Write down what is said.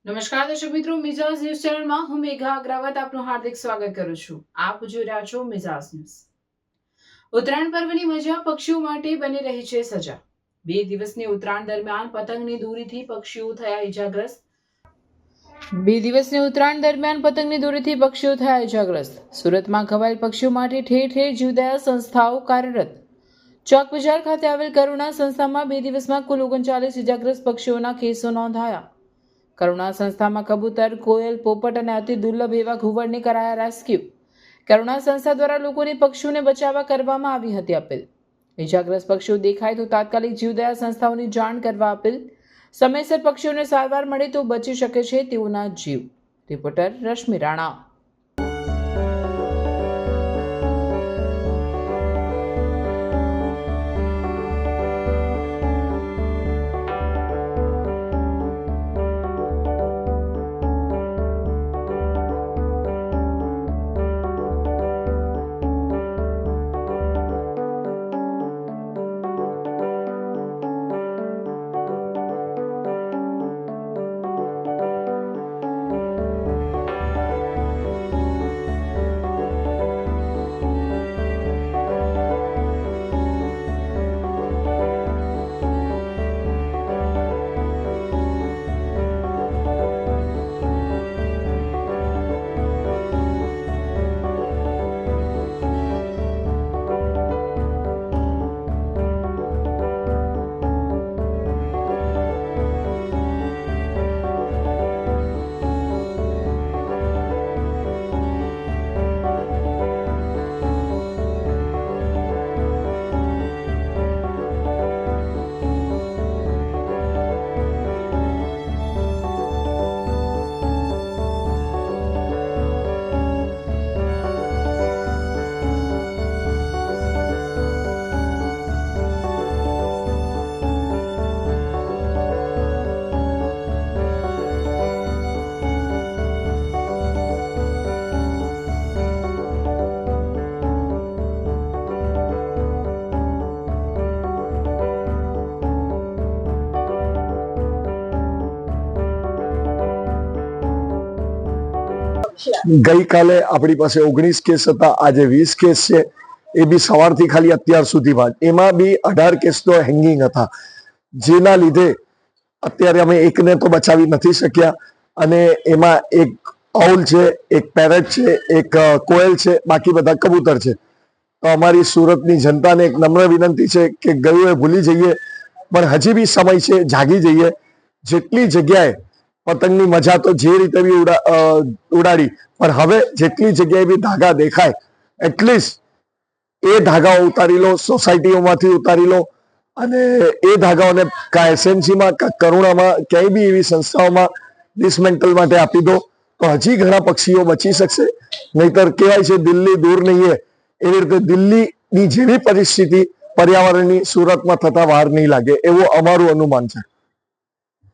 નમસ્કાર દર્શક મિત્રો, મિઝાજ ન્યૂઝ ચેનલમાં હું મેઘા અગ્રવાલ આપનું હાર્દિક સ્વાગત કરું છું. આપ જોઈ રહ્યા છો મિઝાજ ન્યૂઝ. ઉત્તરાયણ પર્વની મજા પક્ષીઓ માટે બની રહી છે સજા. 2 દિવસની ઉત્તરાયણ દરમિયાન પતંગની દોરીથી પક્ષીઓ થયા ઇજાગ્રસ્ત. 2 દિવસની ઉત્તરાયણ દરમિયાન પતંગની દોરીથી પક્ષીઓ થયા ઇજાગ્રસ્ત. સુરતમાં ઘવાયેલ પક્ષીઓ માટે ઠેર ઠેર જીવદયા સંસ્થાઓ કાર્યરત. ચોક બજાર ખાતે આવેલ કરુણા સંસ્થામાં 2 દિવસમાં કુલ 39 ઇજાગ્રસ્ત પક્ષીઓના કેસો નોંધાયા. કરુણા સંસ્થામાં કબૂતર, કોયલ, પોપટ અને અતિ દુર્લભ એવા ઘુવડને કરાયા રેસ્ક્યુ. કરુણા સંસ્થા દ્વારા લોકોને પક્ષીઓને બચાવવા કરવામાં આવી હતી અપીલ. ઇજાગ્રસ્ત પક્ષીઓ દેખાય તો તાત્કાલિક જીવદયા સંસ્થાઓની જાણ કરવા અપીલ. સમયસર પક્ષીઓને સારવાર મળે તો બચી શકે છે તેઓના જીવ. રિપોર્ટર રશ્મિ રાણા. ગઈકાલે આપણી પાસે 19 કેસ હતા, આજે 20 કેસ છે. એ બી સવારથી ખાલી અત્યાર સુધીમાં એમાં બી 18 કેસ તો હેંગિંગ હતા, જેના લીધે અત્યારે અમે એકને તો બચાવી નથી શક્યા. અને એમાં એક આઉલ છે, એક પેરેટ છે, એક કોયલ છે, બાકી બધા કબૂતર છે. તો અમારી સુરતની જનતાને એક નમ્ર વિનંતી છે કે ગયું એ ભૂલી જઈએ, પણ હજી બી સમય છે, જાગી જઈએ. જેટલી જગ્યાએ પતંગની મજા તો જે રીતે બી ઉડાડી, પણ હવે જેટલી જગ્યાએ બી ધાગા દેખાય એટલીસ્ટ એ ધાગાઓ ઉતારી લો, સોસાયટીઓમાંથી ઉતારી લો અને એ ધાગાઓને કા એસએમસીમાં કા કરુણામાં ક્યાંય બી એવી સંસ્થાઓમાં ડિસમેન્ટલ માટે આપી દો, તો હજી ઘણા પક્ષીઓ બચી શકશે. નહીતર કહેવાય છે દિલ્હી દૂર નહીં, એવી રીતે દિલ્હીની જેવી પરિસ્થિતિ પર્યાવરણની સુરતમાં થતા વાર નહીં લાગે એવું અમારું અનુમાન છે.